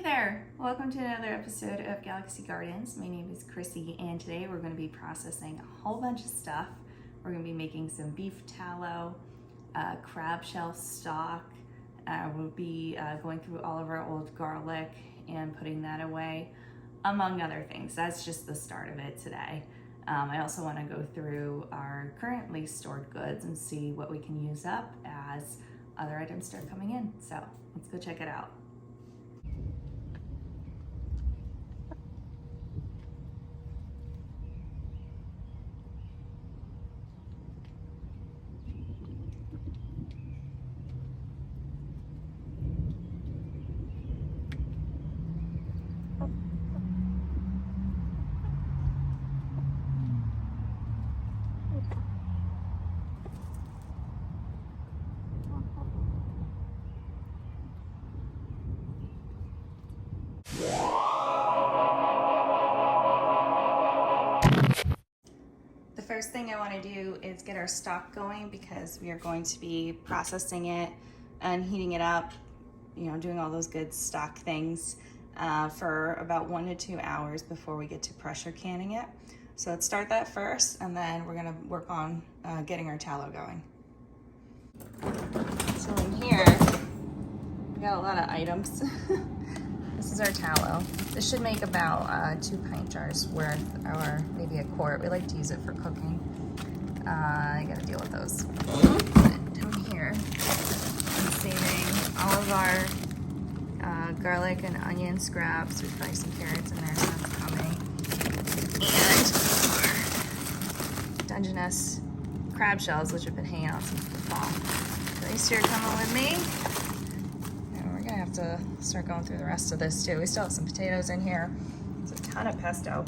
there! Welcome to another episode of Galaxy Gardens. My name is Chrissy and today we're going to be processing a whole bunch of stuff. We're going to be making some beef tallow, crab shell stock. We'll be going through all of our old garlic and putting that away, among other things. That's just the start of it today. I also want to go through our currently stored goods and see what we can use up as other items start coming in. So let's go check it out. The first thing I want to do is get our stock going because we are going to be processing it and heating it up, doing all those good stock things for about 1 to 2 hours before we get to pressure canning it. So let's start that first and then we're going to work on getting our tallow going. So in here, we got a lot of items. This is our tallow. This should make about 2 pint jars worth, or maybe a quart. We like to use it for cooking. I gotta deal with those. But down here, I'm saving all of our garlic and onion scraps. There's probably some carrots in there, so that's coming. And our Dungeness crab shells, which have been hanging out since the fall. So these two are coming with me. Have to start going through the rest of this too. We still have some potatoes in here. There's a ton of pesto,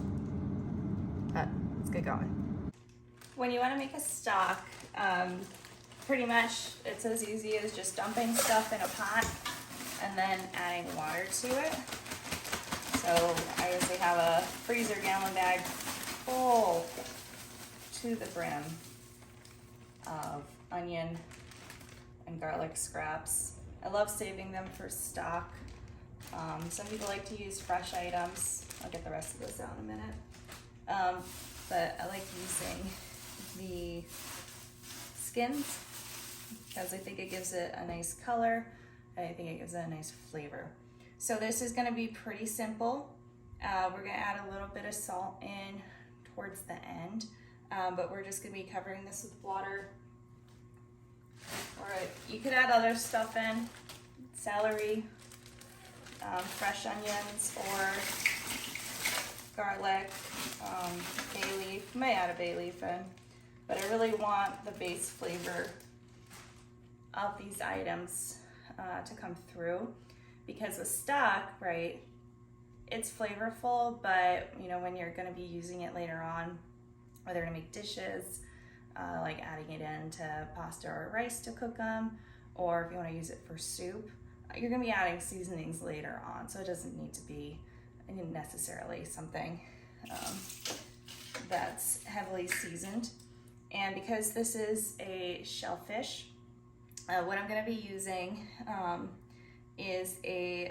but let's get going. When you want to make a stock, pretty much it's as easy as just dumping stuff in a pot and then adding water to it. So I usually have a freezer gallon bag full to the brim of onion and garlic scraps. I love saving them for stock. Some people like to use fresh items. I'll get the rest of this out in a minute. But I like using the skins because I think it gives it a nice color and I think it gives it a nice flavor. So this is gonna be pretty simple. We're gonna add a little bit of salt in towards the end, but we're just gonna be covering this with water. Or you could add other stuff in, celery, fresh onions, or garlic, bay leaf. You might add a bay leaf in, but I really want the base flavor of these items to come through, because with stock, right, it's flavorful, but when you're going to be using it later on, whether to make dishes, like adding it into pasta or rice to cook them, or if you want to use it for soup, you're going to be adding seasonings later on, so it doesn't need to be necessarily something that's heavily seasoned. And because this is a shellfish, what I'm going to be using is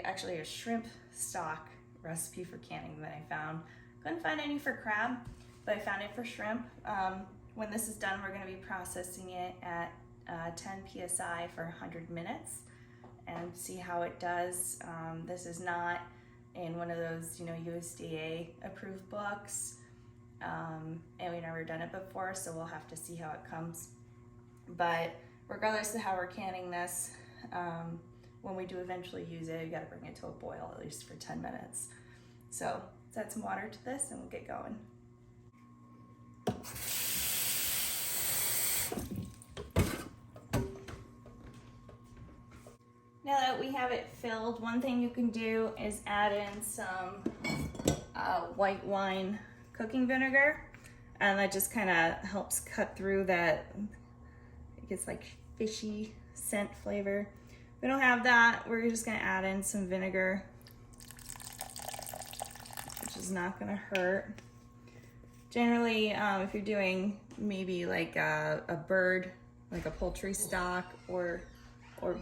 actually a shrimp stock recipe for canning that I found. Couldn't find any for crab, but I found it for shrimp. When this is done, we're going to be processing it at 10 psi for 100 minutes and see how it does. This is not in one of those, USDA approved books, and we've never done it before, so we'll have to see how it comes. But regardless of how we're canning this, when we do eventually use it, you got to bring it to a boil at least for 10 minutes. So let's add some water to this and we'll get going. Now that we have it filled, one thing you can do is add in some white wine cooking vinegar, and that just kind of helps cut through that, it gets like fishy scent flavor. If we don't have that, we're just gonna add in some vinegar, which is not gonna hurt. Generally, if you're doing maybe like a bird, like a poultry stock or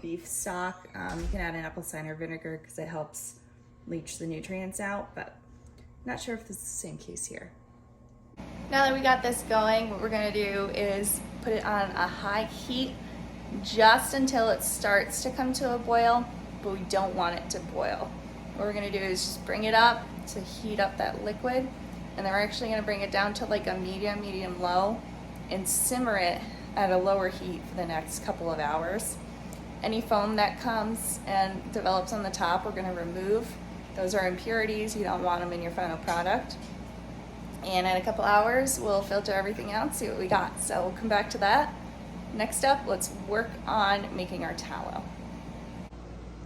beef stock, you can add an apple cider vinegar because it helps leach the nutrients out, but not sure if this is the same case here. Now that we got this going, what we're gonna do is put it on a high heat just until it starts to come to a boil, but we don't want it to boil. What we're gonna do is just bring it up to heat up that liquid, and then we're actually gonna bring it down to like a medium low and simmer it at a lower heat for the next couple of hours. Any foam that comes and develops on the top, we're gonna remove. Those are impurities, you don't want them in your final product. And in a couple hours, we'll filter everything out, see what we got. So we'll come back to that. Next up, let's work on making our tallow.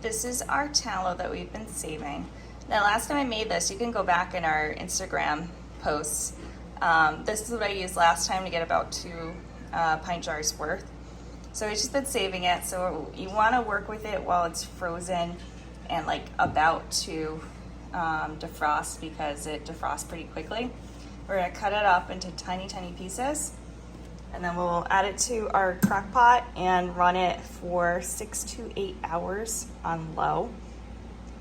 This is our tallow that we've been saving. Now, last time I made this, you can go back in our Instagram posts. This is what I used last time to get about 2 pint jars worth. So we've just been saving it. So you want to work with it while it's frozen and like about to defrost, because it defrosts pretty quickly. We're gonna cut it up into tiny pieces, and then we'll add it to our crock pot and run it for 6 to 8 hours on low.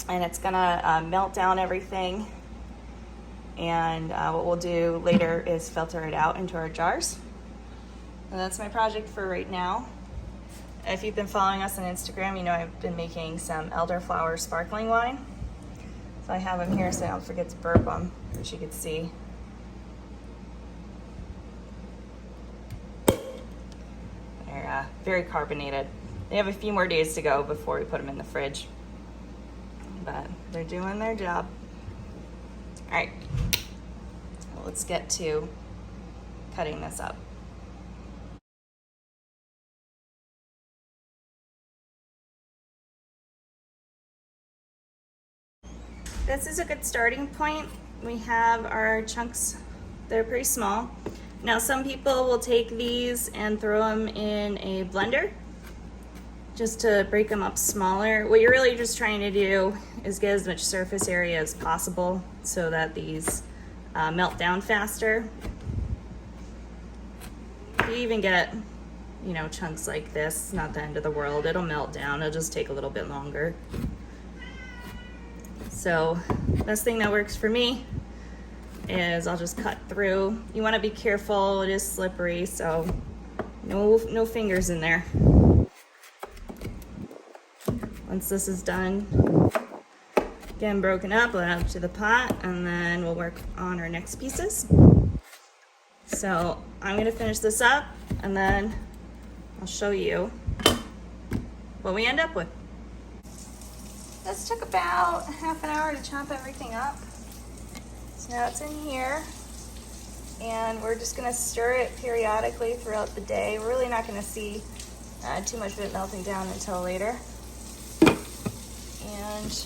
And it's gonna melt down everything. And what we'll do later is filter it out into our jars. And that's my project for right now. If you've been following us on Instagram, you know I've been making some elderflower sparkling wine. So I have them here so I don't forget to burp them, which you can see. They're very carbonated. They have a few more days to go before we put them in the fridge, but they're doing their job. All right, well, let's get to cutting this up. This is a good starting point. We have our chunks, they're pretty small. Now some people will take these and throw them in a blender just to break them up smaller. What you're really just trying to do is get as much surface area as possible so that these melt down faster. If you even get, you know, chunks like this, it's not the end of the world. It'll melt down, it'll just take a little bit longer. So best thing that works for me is I'll just cut through. You want to be careful, it is slippery, so no fingers in there. Once this is done, again broken up, we'll add it to the pot, and then we'll work on our next pieces. So I'm gonna finish this up, and then I'll show you what we end up with. This took about half an hour to chop everything up. So now it's in here, and we're just gonna stir it periodically throughout the day. We're really not gonna see too much of it melting down until later. And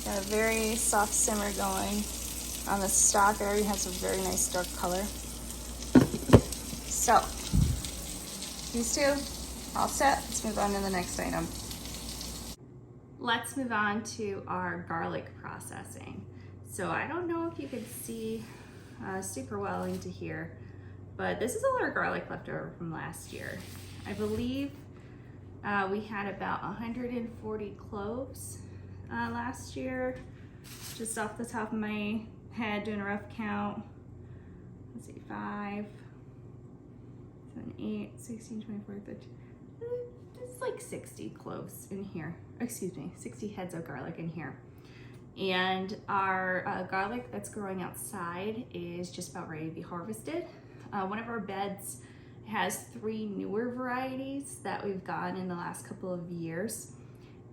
got a very soft simmer going on the stock. It already has a very nice dark color. So these two all set. Let's move on to the next item. Let's move on to our garlic processing. So I don't know if you could see super well into here, but this is a lot of garlic left over from last year. I believe we had about 140 cloves last year, just off the top of my head, doing a rough count. Let's see, 5, 7, 8, 16, 24, 13. It's like 60 cloves in here. Excuse me, 60 heads of garlic in here. And our garlic that's growing outside is just about ready to be harvested. One of our beds has 3 newer varieties that we've gotten in the last couple of years.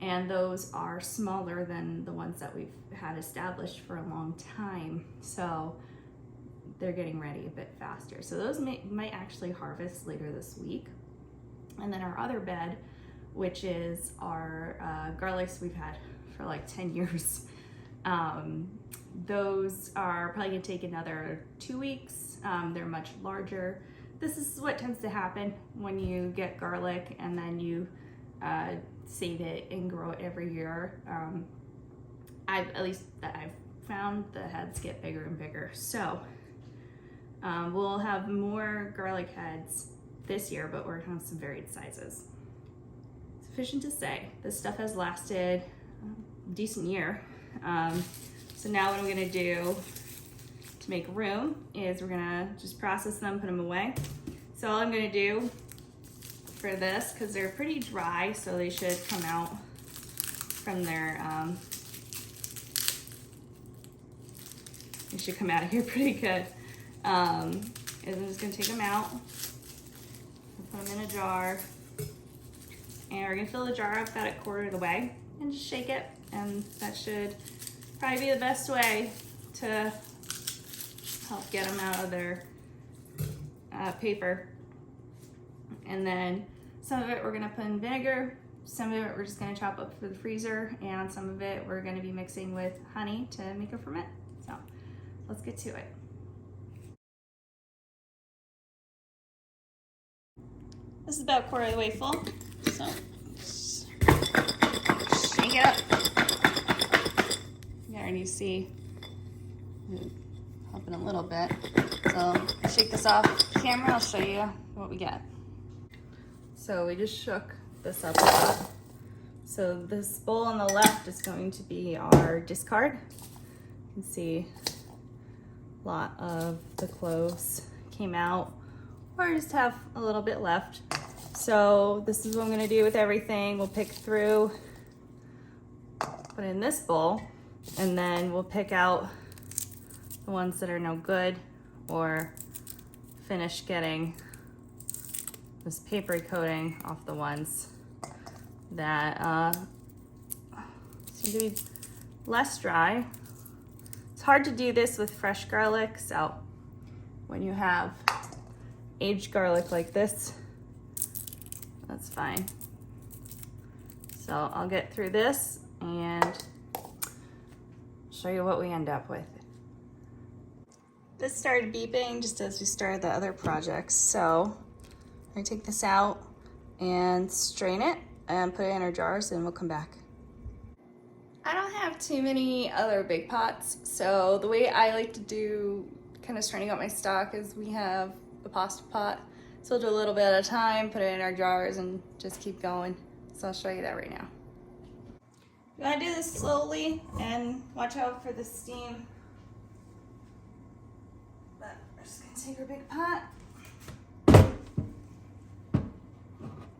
And those are smaller than the ones that we've had established for a long time. So they're getting ready a bit faster. So those might actually harvest later this week. And then our other bed, which is our garlics we've had for like 10 years. Those are probably gonna take another 2 weeks. They're much larger. This is what tends to happen when you get garlic and then you save it and grow it every year. I've found the heads get bigger and bigger. So we'll have more garlic heads this year, but we're gonna have some varied sizes. Sufficient to say, this stuff has lasted a decent year. So now what I'm gonna do to make room is we're gonna just process them, put them away. So all I'm gonna do for this, because they're pretty dry, so they should come out from their, they should come out of here pretty good. Is I'm just gonna take them out, put them in a jar, and we're gonna fill the jar up about a quarter of the way and just shake it, and that should probably be the best way to help get them out of their paper. And then some of it we're gonna put in vinegar, some of it we're just gonna chop up for the freezer, and some of it we're gonna be mixing with honey to make a ferment. So let's get to it. This is about a quarter of the way full, so shake it up. You can already see it helping a little bit. So shake this off camera, I'll show you what we get. So we just shook this up a lot. So this bowl on the left is going to be our discard. You can see a lot of the cloves came out, or just have a little bit left. So this is what I'm gonna do with everything. We'll pick through, put it in this bowl, and then we'll pick out the ones that are no good or finish getting this papery coating off the ones that seem to be less dry. It's hard to do this with fresh garlic, so when you have aged garlic like this, that's fine. So I'll get through this and show you what we end up with. This started beeping just as we started the other projects, so I'm gonna take this out and strain it and put it in our jars, and we'll come back. I don't have too many other big pots, so the way I like to do kind of straining out my stock is we have a pasta pot. So we'll do a little bit at a time, put it in our jars, and just keep going. So I'll show you that right now. You wanna do this slowly and watch out for the steam. But we're just gonna take our big pot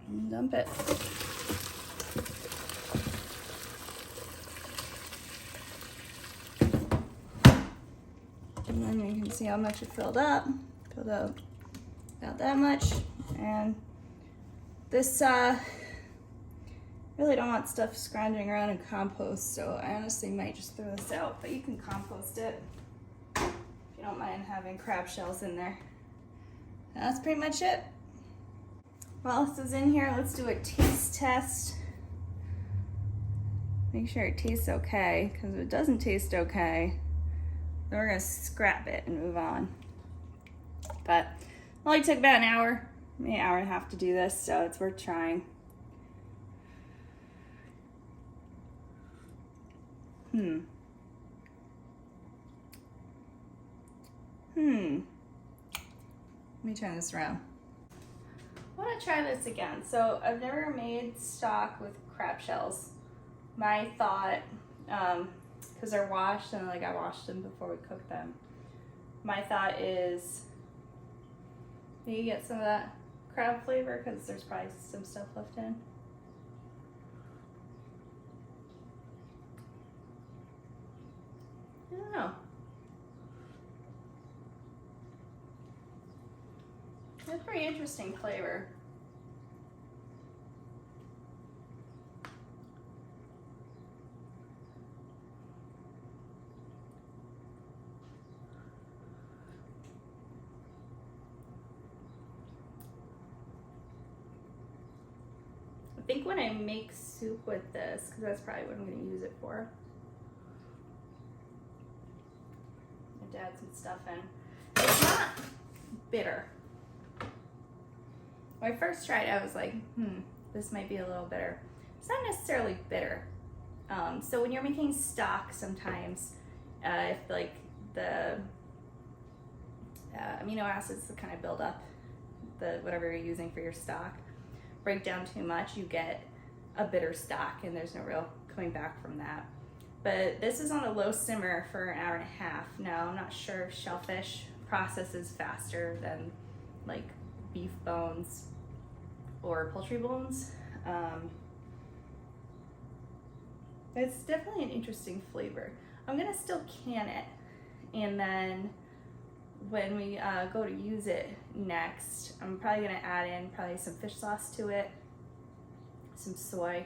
and dump it. And then you can see how much it filled up. Filled up about that much. And this, really don't want stuff scrounging around in compost, so I honestly might just throw this out, but you can compost it if you don't mind having crab shells in there. And that's pretty much it. While this is in here, let's do a taste test. Make sure it tastes okay, because if it doesn't taste okay, then we're gonna scrap it and move on. But it only took about an hour, maybe an hour and a half to do this, so it's worth trying. Let me turn this around. I want to try this again. So I've never made stock with crab shells. My thought, because they're washed and like I washed them before we cooked them. My thought is maybe get some of that crab flavor because there's probably some stuff left in. I don't know. It's a pretty interesting flavor. I think when I make soup with this, because that's probably what I'm going to use it for, I add some stuff in. It's not bitter. When I first tried it, I was like, this might be a little bitter. It's not necessarily bitter. So when you're making stock, sometimes if like the amino acids that kind of build up the whatever you're using for your stock break down too much, you get a bitter stock, and there's no real coming back from that. but this is on a low simmer for an hour and a half. Now, I'm not sure if shellfish processes faster than like beef bones or poultry bones. It's definitely an interesting flavor. I'm gonna still can it, and then when we go to use it next, I'm probably gonna add in probably some fish sauce to it. Some soy,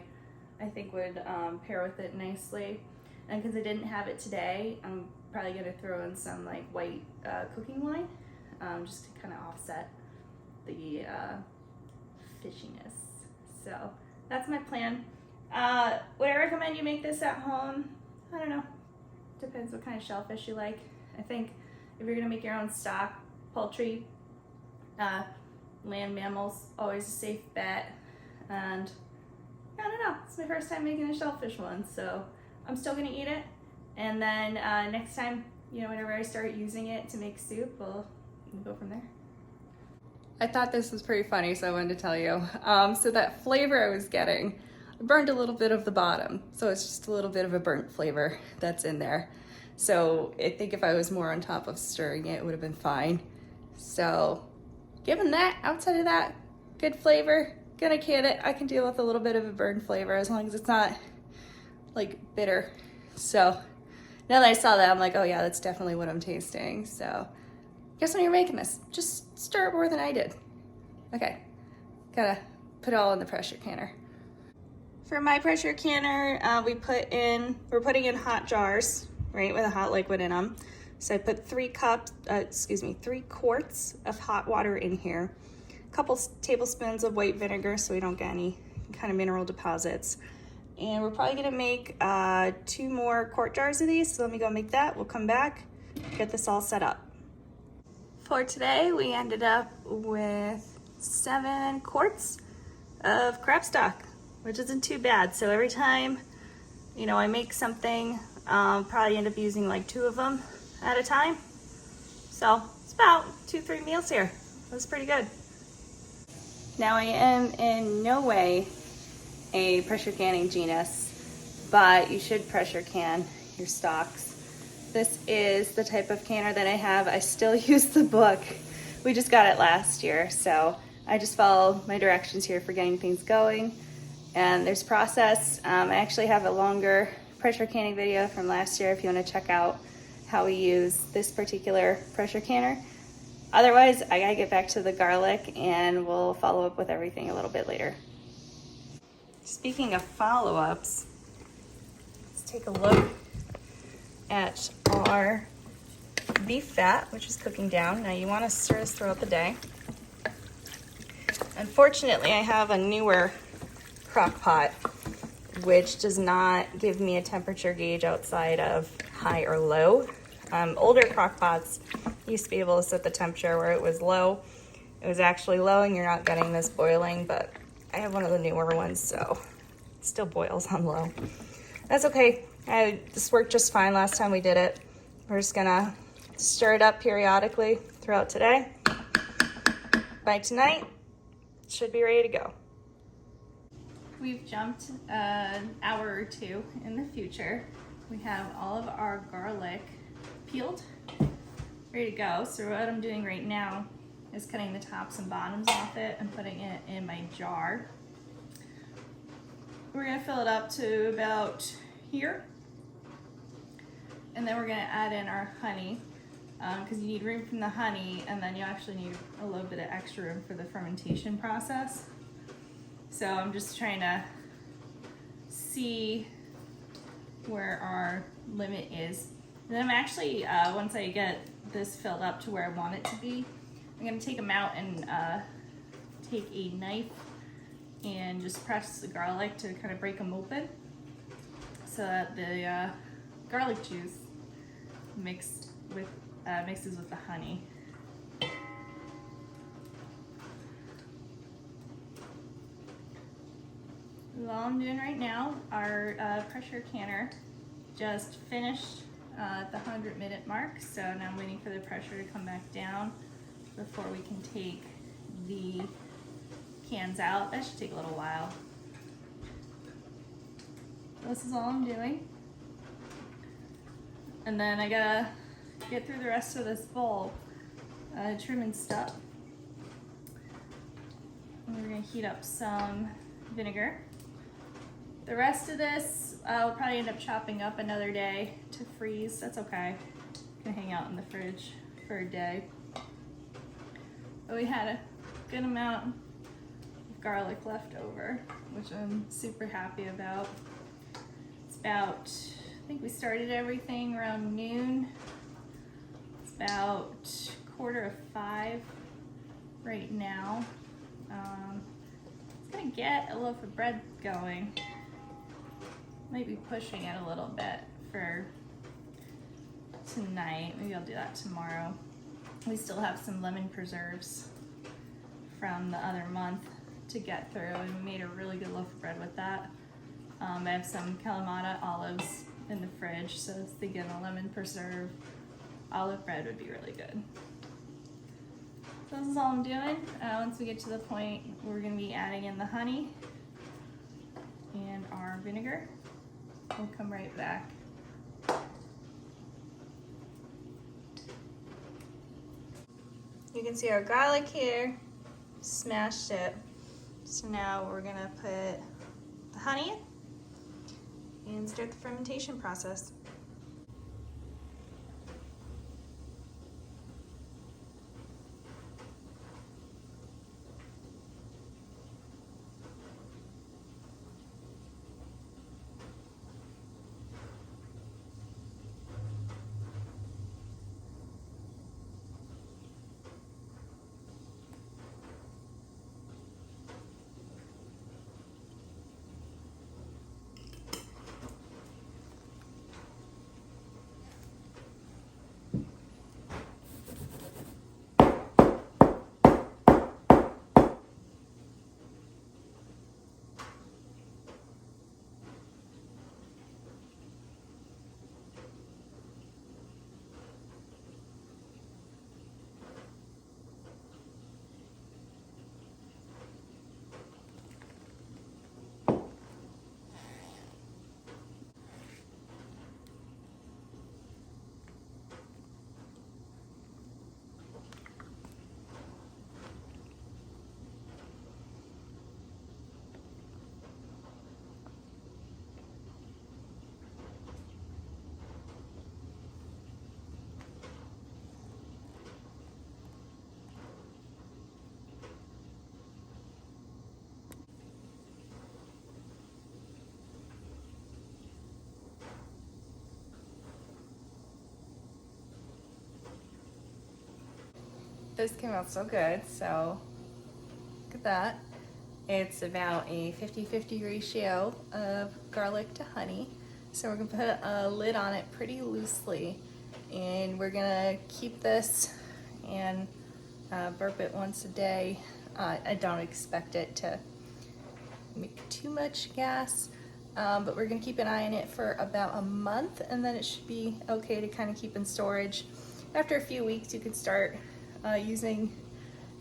I think would pair with it nicely. And because I didn't have it today, I'm probably gonna throw in some like white cooking wine, just to kind of offset the fishiness. So that's my plan. Would I recommend you make this at home? I don't know. Depends what kind of shellfish you like. I think if you're gonna make your own stock, poultry, land mammals, always a safe bet. And I don't know, it's my first time making a shellfish one, so I'm still gonna eat it. And then next time, you know, whenever I start using it to make soup, we'll go from there. I thought this was pretty funny, so I wanted to tell you. So that flavor I was getting, I burned a little bit of the bottom, so it's just a little bit of a burnt flavor that's in there. So I think if I was more on top of stirring it, it would have been fine. So given that, outside of that, good flavor, gonna can it. I can deal with a little bit of a burnt flavor as long as it's not like bitter. So now that I saw that, I'm like, oh yeah, that's definitely what I'm tasting. So guess when you're making this, just stir it more than I did. Okay, gotta put it all in the pressure canner. For my pressure canner, we're putting in hot jars, right, with a hot liquid in them. So I put 3 quarts of hot water in here, a couple tablespoons of white vinegar so we don't get any kind of mineral deposits. And we're probably gonna make 2 more quart jars of these, so let me go make that. We'll come back, get this all set up. For today, we ended up with 7 quarts of crab stock, which isn't too bad. So every time, you know, I make something, probably end up using like 2 of them at a time. So it's about 2-3 meals here. That's pretty good. Now I am in no way a pressure canning genius, but you should pressure can your stocks. This is the type of canner that I have. I still use the book. We just got it last year, so I just follow my directions here for getting things going. And there's a process. I actually have a longer pressure canning video from last year if you want to check out how we use this particular pressure canner. Otherwise, I gotta get back to the garlic and we'll follow up with everything a little bit later. Speaking of follow-ups, let's take a look at our beef fat, which is cooking down. Now you want to stir this throughout the day. Unfortunately, I have a newer crock pot, which does not give me a temperature gauge outside of high or low. Older crock pots used to be able to set the temperature where it was low. It was actually low and you're not getting this boiling, but I have one of the newer ones, so it still boils on low. That's okay. This worked just fine last time we did it. We're just gonna stir it up periodically throughout today. By tonight, it should be ready to go. We've jumped an hour or 2 in the future. We have all of our garlic peeled, ready to go. So what I'm doing right now is cutting the tops and bottoms off it and putting it in my jar. We're gonna fill it up to about here. And then we're gonna add in our honey, because you need room from the honey, and then you actually need a little bit of extra room for the fermentation process. So I'm just trying to see where our limit is. And then I'm actually, once I get this filled up to where I want it to be, I'm gonna take them out and take a knife and just press the garlic to kind of break them open so that the garlic juice mixes with the honey. All I'm doing right now, our pressure canner just finished at the 100-minute mark, so now I'm waiting for the pressure to come back down before we can take the cans out. That should take a little while. This is all I'm doing. And then I gotta get through the rest of this bowl, trim and stuff. And we're gonna heat up some vinegar. The rest of this, I'll probably end up chopping up another day to freeze. That's okay. Gonna hang out in the fridge for a day. But we had a good amount of garlic left over, which I'm super happy about. It's about, I think we started everything around noon. It's about 4:45 right now. It's gonna get a loaf of bread going. Might be pushing it a little bit for tonight. Maybe I'll do that tomorrow. We still have some lemon preserves from the other month to get through, and we made a really good loaf of bread with that. I have some Kalamata olives in the fridge, so I was thinking a lemon preserve olive bread would be really good. So this is all I'm doing. Once we get to the point, we're gonna be adding in the honey and our vinegar. We'll come right back. You can see our garlic here, smashed it. So now we're gonna put the honey in and start the fermentation process. This came out so good, so look at that. It's about a 50-50 ratio of garlic to honey. So we're gonna put a lid on it pretty loosely, and we're gonna keep this and burp it once a day. I don't expect it to make too much gas, but we're gonna keep an eye on it for about a month, and then it should be okay to kind of keep in storage. After a few weeks, you could start using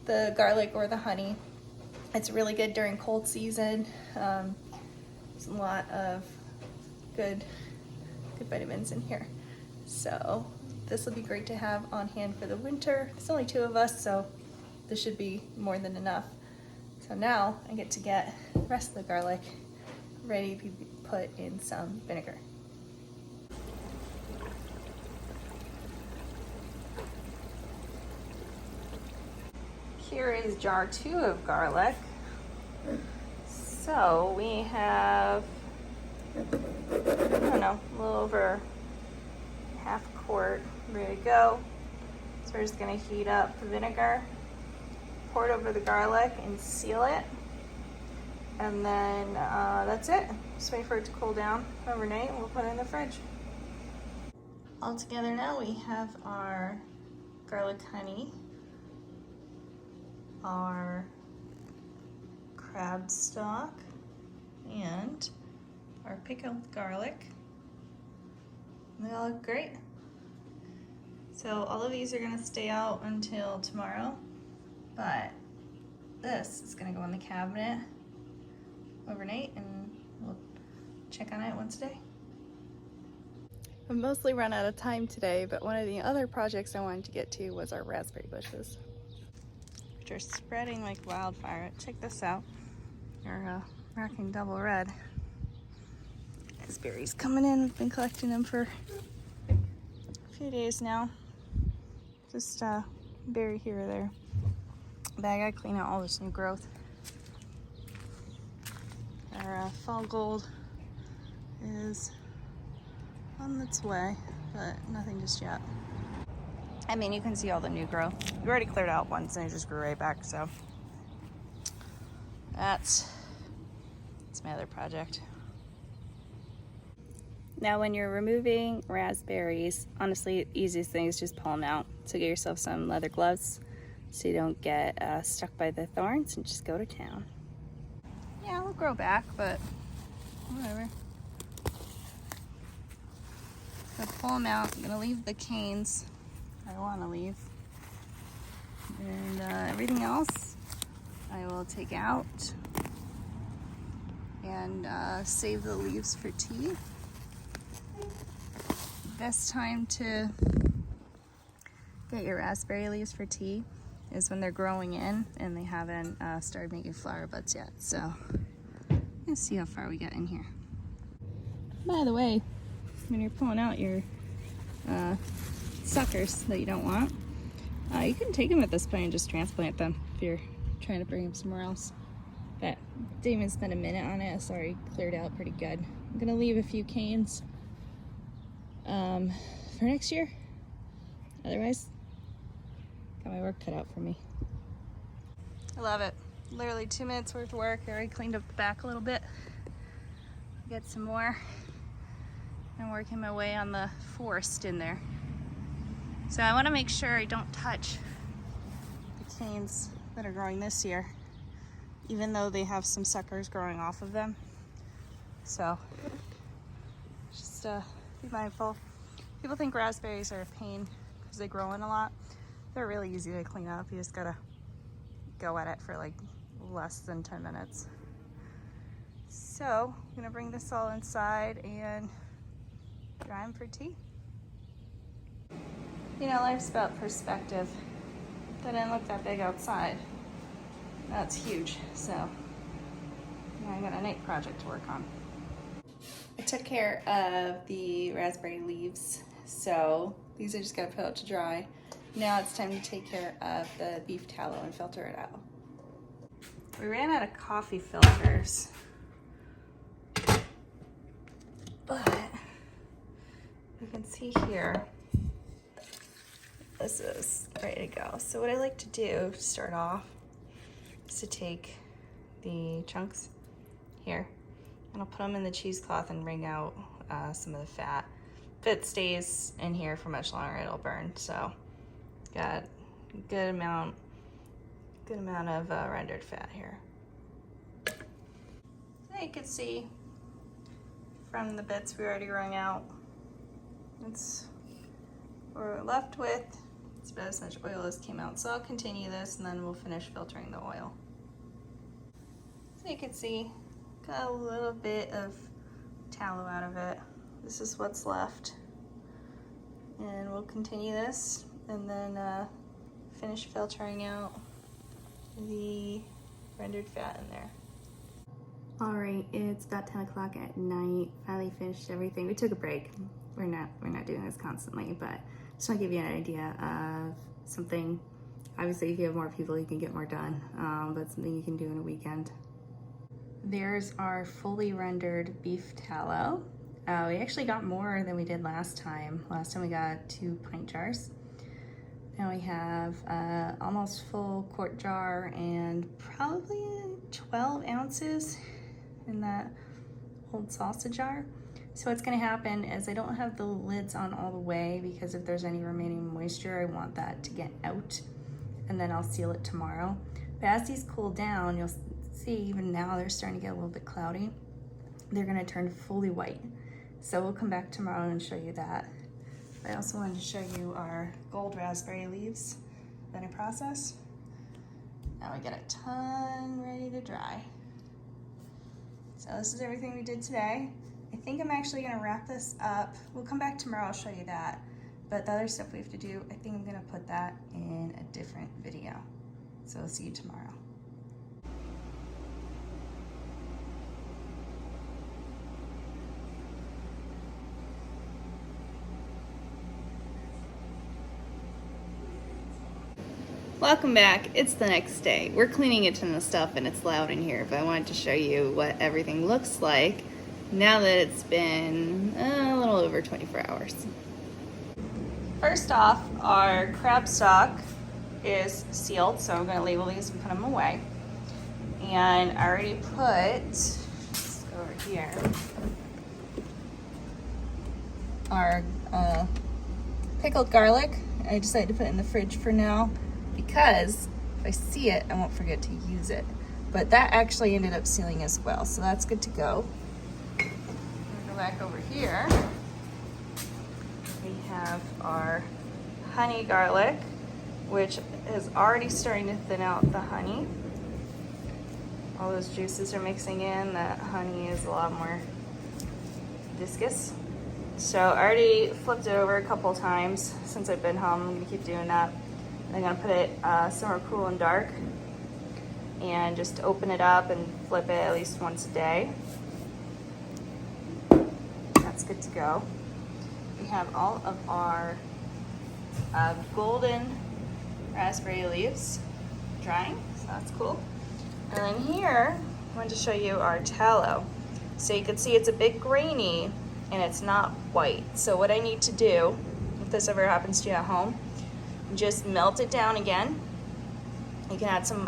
the garlic or the honey. It's really good during cold season. There's a lot of good vitamins in here. So this will be great to have on hand for the winter. There's only 2 of us, so this should be more than enough. So now I get to get the rest of the garlic ready to be put in some vinegar. Here is jar 2 of garlic. So we have, I don't know, a little over half a quart ready to go. So we're just gonna heat up the vinegar, pour it over the garlic and seal it. And then that's it. Just wait for it to cool down overnight and we'll put it in the fridge. All together now we have our garlic honey, our crab stock, and our pickled garlic. They all look great. So all of these are gonna stay out until tomorrow, but this is gonna go in the cabinet overnight and we'll check on it once a day. I've mostly run out of time today, but one of the other projects I wanted to get to was our raspberry bushes, which are spreading like wildfire. Check this out. They're rocking double red. Raspberries coming in. We've been collecting them for a few days now. Just berry here or there. But I gotta clean out all this new growth. Our fall gold is on its way, but nothing just yet. I mean, you can see all the new growth. We already cleared out once and it just grew right back, so that's my other project. Now when you're removing raspberries, honestly, the easiest thing is just pull them out. So get yourself some leather gloves so you don't get stuck by the thorns, and just go to town. Yeah, it'll grow back, but whatever. So pull them out. I'm gonna leave the canes I want to leave, and everything else I will take out and save the leaves for tea. Best time to get your raspberry leaves for tea is when they're growing in and they haven't started making flower buds yet. So let's see how far we get in here. By the way, when you're pulling out your suckers that you don't want, you can take them at this point and just transplant them if you're trying to bring them somewhere else. But didn't even spend a minute on it. It's already cleared out pretty good. I'm gonna leave a few canes for next year. Otherwise, got my work cut out for me. I love it. Literally 2 minutes worth of work. I already cleaned up the back a little bit. Get some more. I'm working my way on the forest in there. So I want to make sure I don't touch the canes that are growing this year, even though they have some suckers growing off of them. So just be mindful. People think raspberries are a pain because they grow in a lot. They're really easy to clean up. You just gotta go at it for like less than 10 minutes. So I'm gonna bring this all inside and dry them for tea. You know, life's about perspective. That didn't look that big outside. That's huge. So now I got a night project to work on. I took care of the raspberry leaves, so these are just gonna put out to dry. Now it's time to take care of the beef tallow and filter it out. We ran out of coffee filters, but you can see here, this is ready to go. So what I like to do to start off is to take the chunks here, and I'll put them in the cheesecloth and wring out some of the fat. If it stays in here for much longer, it'll burn. So got a good amount of rendered fat here. So you can see from the bits we already wrung out, it's what we're left with. It's about as much oil as came out. So I'll continue this and then we'll finish filtering the oil. So you can see, got a little bit of tallow out of it. This is what's left. And we'll continue this and then finish filtering out the rendered fat in there. All right, it's about 10 o'clock at night. Finally finished everything. We took a break. We're not doing this constantly, but just want to give you an idea of something. Obviously, if you have more people, you can get more done, but something you can do in a weekend. There's our fully rendered beef tallow. We actually got more than we did last time. Last time we got 2 pint jars. Now we have almost full quart jar and probably 12 ounces in that old salsa jar. So what's gonna happen is I don't have the lids on all the way because if there's any remaining moisture, I want that to get out, and then I'll seal it tomorrow. But as these cool down, you'll see even now they're starting to get a little bit cloudy. They're gonna turn fully white. So we'll come back tomorrow and show you that. I also wanted to show you our gold raspberry leaves that I processed. Now we got a ton ready to dry. So this is everything we did today. I think I'm actually gonna wrap this up. We'll come back tomorrow, I'll show you that. But the other stuff we have to do, I think I'm gonna put that in a different video. So I'll see you tomorrow. Welcome back. It's the next day. We're cleaning a ton of stuff and it's loud in here, but I wanted to show you what everything looks like now that it's been a little over 24 hours. First off, our crab stock is sealed, so I'm going to label these and put them away. And I already put, let's go over here, our pickled garlic. I decided to put it in the fridge for now, because if I see it, I won't forget to use it. But that actually ended up sealing as well, so that's good to go. I'm gonna go back over here. We have our honey garlic, which is already starting to thin out the honey. All those juices are mixing in. That honey is a lot more viscous. So I already flipped it over a couple times since I've been home. I'm gonna keep doing that. I'm gonna put it somewhere cool and dark and just open it up and flip it at least once a day. That's good to go. We have all of our golden raspberry leaves drying, so that's cool. And then here, I wanted to show you our tallow. So you can see it's a bit grainy and it's not white. So what I need to do, if this ever happens to you at home, just melt it down again. You can add some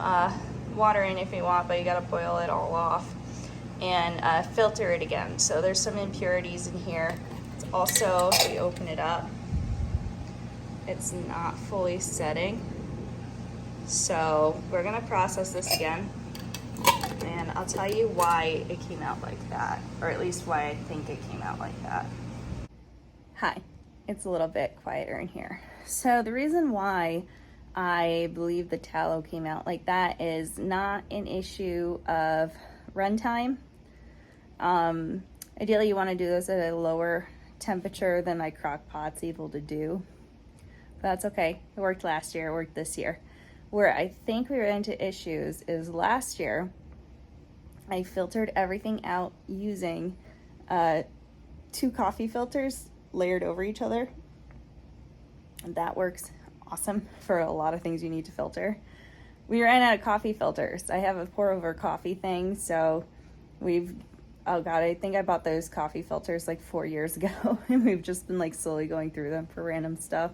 water in if you want, but you gotta boil it all off. And filter it again. So there's some impurities in here. It's also, if we open it up, it's not fully setting. So we're gonna process this again. And I'll tell you why it came out like that, or at least why I think it came out like that. Hi, it's a little bit quieter in here. So the reason why I believe the tallow came out like that is not an issue of runtime. Ideally you want to do this at a lower temperature than my crock pot's able to do. But that's okay. It worked last year, it worked this year. Where I think we ran into issues is last year I filtered everything out using 2 coffee filters layered over each other. And that works awesome for a lot of things you need to filter. We ran out of coffee filters. I have a pour over coffee thing, so oh god, I think I bought those coffee filters like 4 years ago, and we've just been like slowly going through them for random stuff.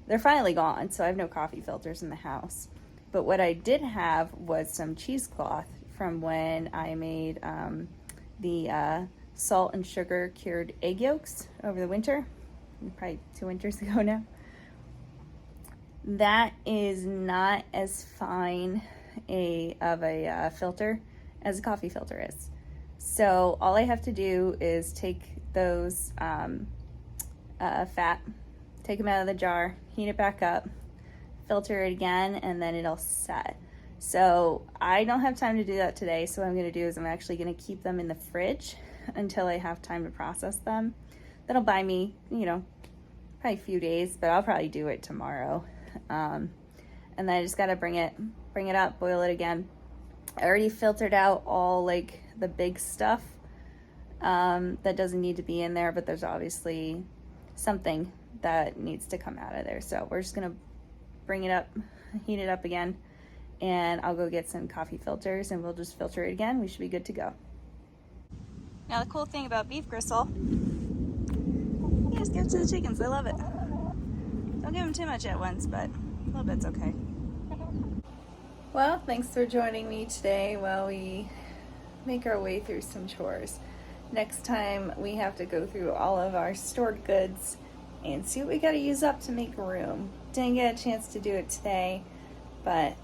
They're finally gone, so I have no coffee filters in the house. But what I did have was some cheesecloth from when I made the salt and sugar cured egg yolks over the winter, probably 2 winters ago now. That is not as fine of a filter as a coffee filter is. So all I have to do is take those fat, take them out of the jar, heat it back up, filter it again, and then it'll set. So I don't have time to do that today, so what I'm gonna do is I'm actually gonna keep them in the fridge until I have time to process them. That'll buy me, you know, probably a few days, but I'll probably do it tomorrow. And then I just gotta bring it up, boil it again. I already filtered out all like the big stuff that doesn't need to be in there, but there's obviously something that needs to come out of there. So we're just gonna bring it up, heat it up again, and I'll go get some coffee filters and we'll just filter it again. We should be good to go. Now the cool thing about beef gristle, you just give it to the chickens, they love it. Don't give them too much at once, but a little bit's okay. Well, thanks for joining me today while we make our way through some chores. Next time we have to go through all of our stored goods and see what we gotta use up to make room. Didn't get a chance to do it today, but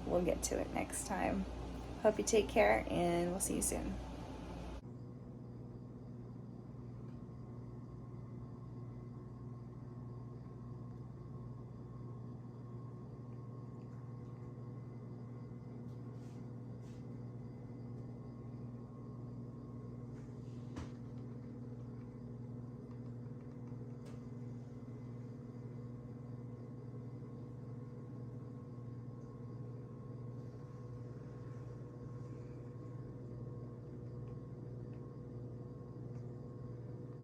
we'll get to it next time. Hope you take care and we'll see you soon.